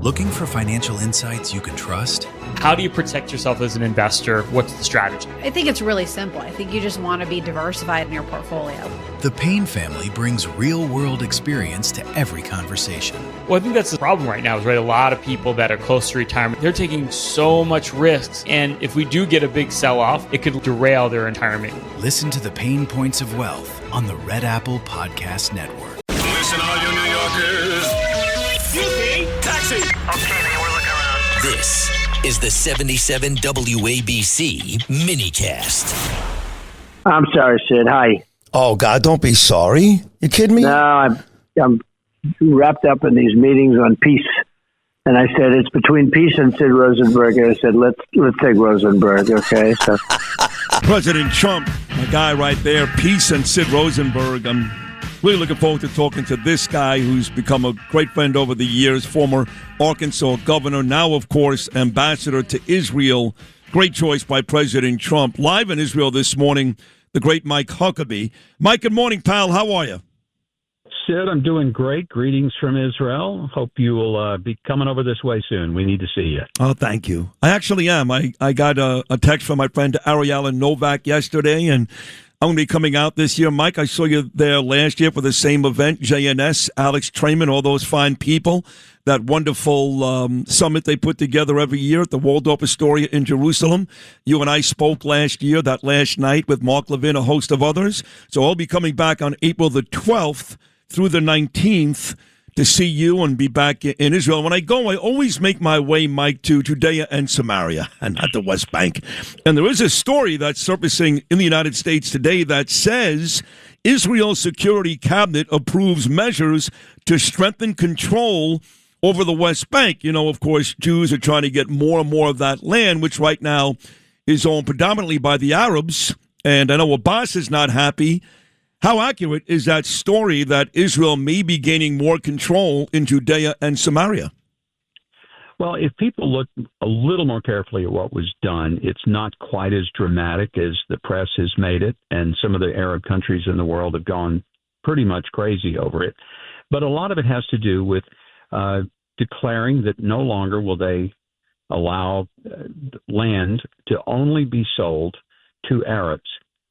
Looking for financial insights you can trust? How do you protect yourself as an investor? What's the strategy? I think it's really simple. I think you just want to be diversified in your portfolio. The Payne family brings real-world experience to every conversation. Well, I think that's the problem right now is, right, a lot of people that are close to retirement, they're taking so much risks. And if we do get a big sell-off, it could derail their retirement. Listen to the Pain Points of Wealth on the Red Apple Podcast Network. Listen, all you New Yorkers. Excuse me, taxi. Okay, man, we're looking around. This is the 77 WABC minicast. I'm sorry, Sid. Hi. Oh, God, don't be sorry. You kidding me? No, I'm wrapped up in these meetings on peace. And I said, it's between peace and Sid Rosenberg. And I said, let's take Rosenberg, okay? So President Trump, a guy right there, peace and Sid Rosenberg. I'm really looking forward to talking to this guy who's become a great friend over the years, former Arkansas governor, now, of course, ambassador to Israel. Great choice by President Trump. Live in Israel this morning, the great Mike Huckabee. Mike, good morning, pal. How are you? Sid, I'm doing great. Greetings from Israel. Hope you will be coming over this way soon. We need to see you. Oh, thank you. I actually am. I got a text from my friend Ariella Novak yesterday, and I'm going to be coming out this year. Mike, I saw you there last year for the same event, JNS, Alex Trayman, all those fine people, that wonderful summit they put together every year at the Waldorf Astoria in Jerusalem. You and I spoke last year, that last night, with Mark Levin, a host of others. So I'll be coming back on April the 12th through the 19th to see you and be back in Israel. When I go, I always make my way, Mike, to Judea and Samaria and not the West Bank. And there is a story that's surfacing in the United States today that says Israel's Security Cabinet approves measures to strengthen control over the West Bank. You know, of course, Jews are trying to get more and more of that land, which right now is owned predominantly by the Arabs. And I know Abbas is not happy. How accurate is that story that Israel may be gaining more control in Judea and Samaria? Well, if people look a little more carefully at what was done, it's not quite as dramatic as the press has made it, and some of the Arab countries in the world have gone pretty much crazy over it. But a lot of it has to do with declaring that no longer will they allow land to only be sold to Arabs.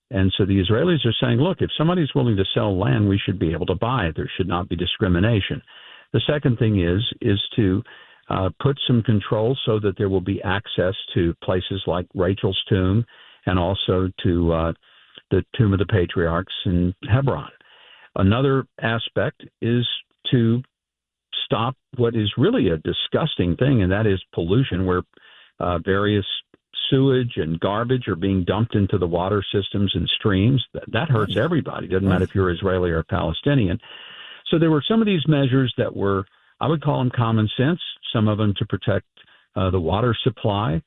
And so the Israelis are saying, look, if somebody's willing to sell land, we should be able to buy it. There should not be discrimination. The second thing is to put some control so that there will be access to places like Rachel's tomb and also to the Tomb of the Patriarchs in Hebron. Another aspect is to stop what is really a disgusting thing, and that is pollution, where various sewage and garbage are being dumped into the water systems and streams. That hurts everybody. Doesn't matter if you're Israeli or Palestinian. So there were some of these measures that were, I would call them common sense, some of them to protect the water supply,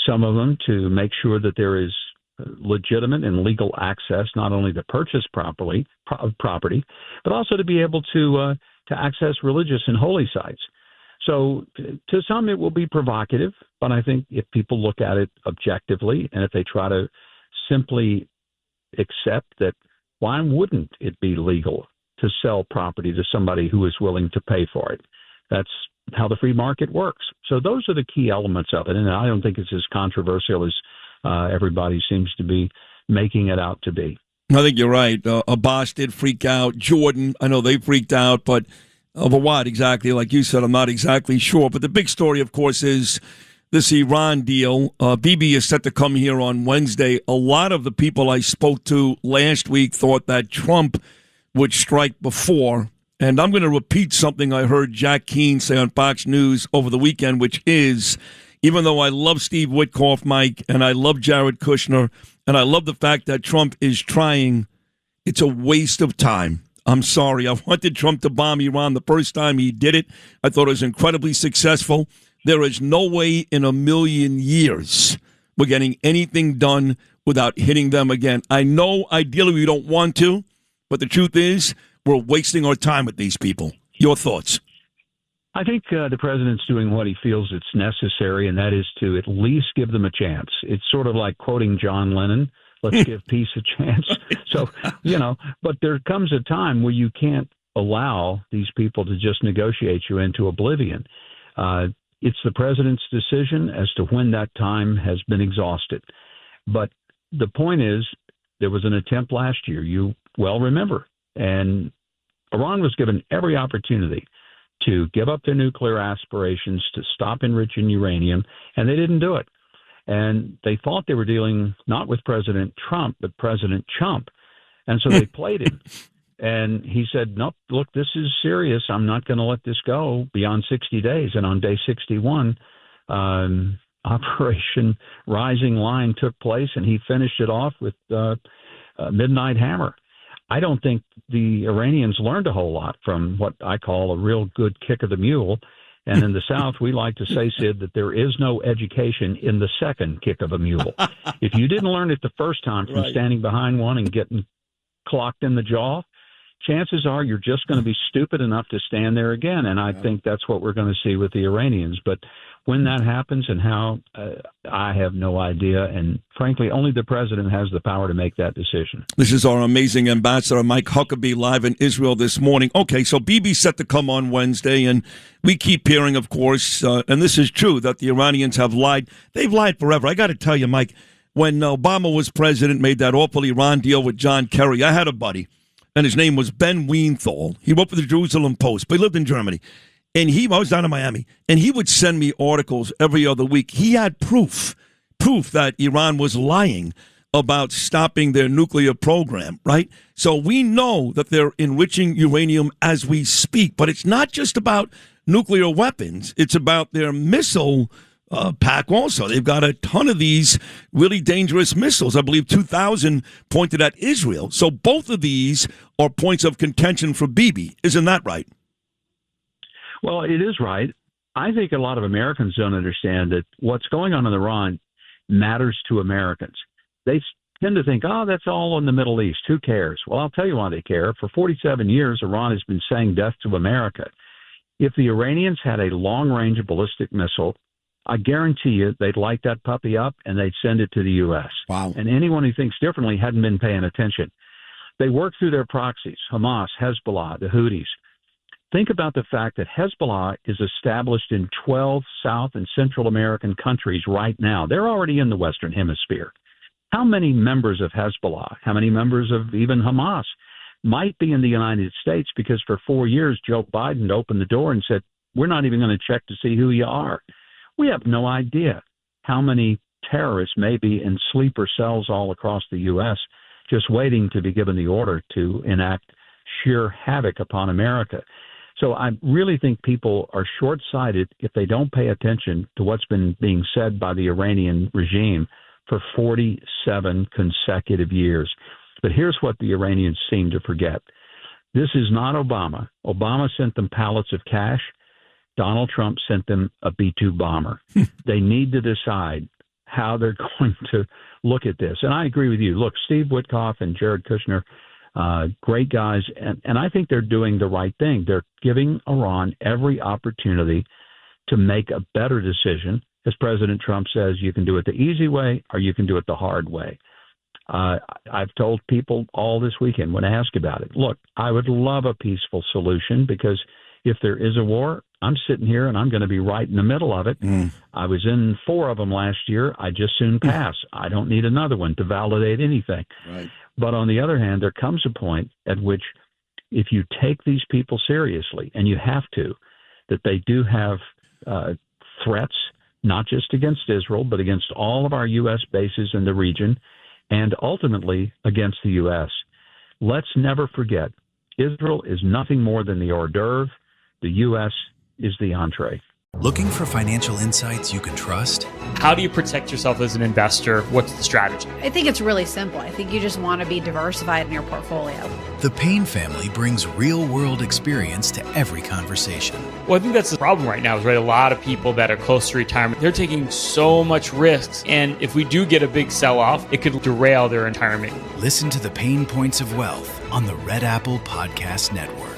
some of them to make sure that there is legitimate and legal access, not only to purchase property, but also to be able to access religious and holy sites. So to some, it will be provocative, but I think if people look at it objectively and if they try to simply accept that, why wouldn't it be legal to sell property to somebody who is willing to pay for it? That's how the free market works. So those are the key elements of it, and I don't think it's as controversial as everybody seems to be making it out to be. I think you're right. Abbas did freak out. Jordan, I know they freaked out, but over what exactly? Like you said, I'm not exactly sure. But the big story, of course, is this Iran deal. Bibi is set to come here on Wednesday. A lot of the people I spoke to last week thought that Trump would strike before. And I'm going to repeat something I heard Jack Keane say on Fox News over the weekend, which is, even though I love Steve Witkoff, Mike, and I love Jared Kushner, and I love the fact that Trump is trying, it's a waste of time. I'm sorry. I wanted Trump to bomb Iran the first time he did it. I thought it was incredibly successful. There is no way in a million years we're getting anything done without hitting them again. I know ideally we don't want to, but the truth is we're wasting our time with these people. Your thoughts? I think the president's doing what he feels it's necessary, and that is to at least give them a chance. It's sort of like quoting John Lennon, let's give peace a chance. So, but there comes a time where you can't allow these people to just negotiate you into oblivion. It's the president's decision as to when that time has been exhausted. But the point is, there was an attempt last year, you well remember, and Iran was given every opportunity to give up their nuclear aspirations, to stop enriching uranium, and they didn't do it. And they thought they were dealing not with President Trump, but President Chump. And so they played him. And he said, nope, look, this is serious. I'm not going to let this go beyond 60 days. And on day 61, Operation Rising Lion took place, and he finished it off with Midnight Hammer. I don't think the Iranians learned a whole lot from what I call a real good kick of the mule. And in the South, we like to say, Sid, that there is no education in the second kick of a mule. If you didn't learn it the first time from standing behind one and getting clocked in the jaw, chances are you're just going to be stupid enough to stand there again. And I think that's what we're going to see with the Iranians. But when that happens and how, I have no idea. And frankly, only the president has the power to make that decision. This is our amazing ambassador, Mike Huckabee, live in Israel this morning. Okay, so Bibi's set to come on Wednesday, and we keep hearing, of course, and this is true, that the Iranians have lied. They've lied forever. I got to tell you, Mike, when Obama was president, made that awful Iran deal with John Kerry, I had a buddy, and his name was Ben Weinthal. He worked for the Jerusalem Post, but he lived in Germany. And I was down in Miami, and he would send me articles every other week. He had proof that Iran was lying about stopping their nuclear program, right? So we know that they're enriching uranium as we speak, but it's not just about nuclear weapons. It's about their missile pack also. They've got a ton of these really dangerous missiles. I believe 2,000 pointed at Israel. So both of these are points of contention for Bibi. Isn't that right? Well, it is right. I think a lot of Americans don't understand that what's going on in Iran matters to Americans. They tend to think, oh, that's all in the Middle East. Who cares? Well, I'll tell you why they care. For 47 years, Iran has been saying death to America. If the Iranians had a long-range ballistic missile, I guarantee you they'd light that puppy up and they'd send it to the U.S. Wow. And anyone who thinks differently hadn't been paying attention. They work through their proxies, Hamas, Hezbollah, the Houthis. Think about the fact that Hezbollah is established in 12 South and Central American countries right now. They're already in the Western Hemisphere. How many members of Hezbollah, how many members of even Hamas might be in the United States? Because for 4 years, Joe Biden opened the door and said, we're not even going to check to see who you are. We have no idea how many terrorists may be in sleeper cells all across the U.S. just waiting to be given the order to enact sheer havoc upon America. So I really think people are short-sighted if they don't pay attention to what's been being said by the Iranian regime for 47 consecutive years. But here's what the Iranians seem to forget. This is not Obama. Obama sent them pallets of cash. Donald Trump sent them a B-2 bomber. They need to decide how they're going to look at this. And I agree with you. Look, Steve Witkoff and Jared Kushner, great guys, and I think they're doing the right thing. They're giving Iran every opportunity to make a better decision. As President Trump says, you can do it the easy way or you can do it the hard way. I've told people all this weekend when asked about it, look, I would love a peaceful solution because if there is a war, I'm sitting here and I'm going to be right in the middle of it. I was in 4 of them last year. I just soon pass. I don't need another one to validate anything. Right. But on the other hand, there comes a point at which if you take these people seriously, and you have to, that they do have threats, not just against Israel, but against all of our U.S. bases in the region, and ultimately against the U.S. Let's never forget, Israel is nothing more than the hors d'oeuvre. The U.S. is the entree. Looking for financial insights you can trust? How do you protect yourself as an investor? What's the strategy? I think it's really simple. I think you just want to be diversified in your portfolio. The Payne family brings real-world experience to every conversation. Well, I think that's the problem right now is, right, a lot of people that are close to retirement, they're taking so much risks. And if we do get a big sell-off, it could derail their retirement. Listen to the Payne Points of Wealth on the Red Apple Podcast Network.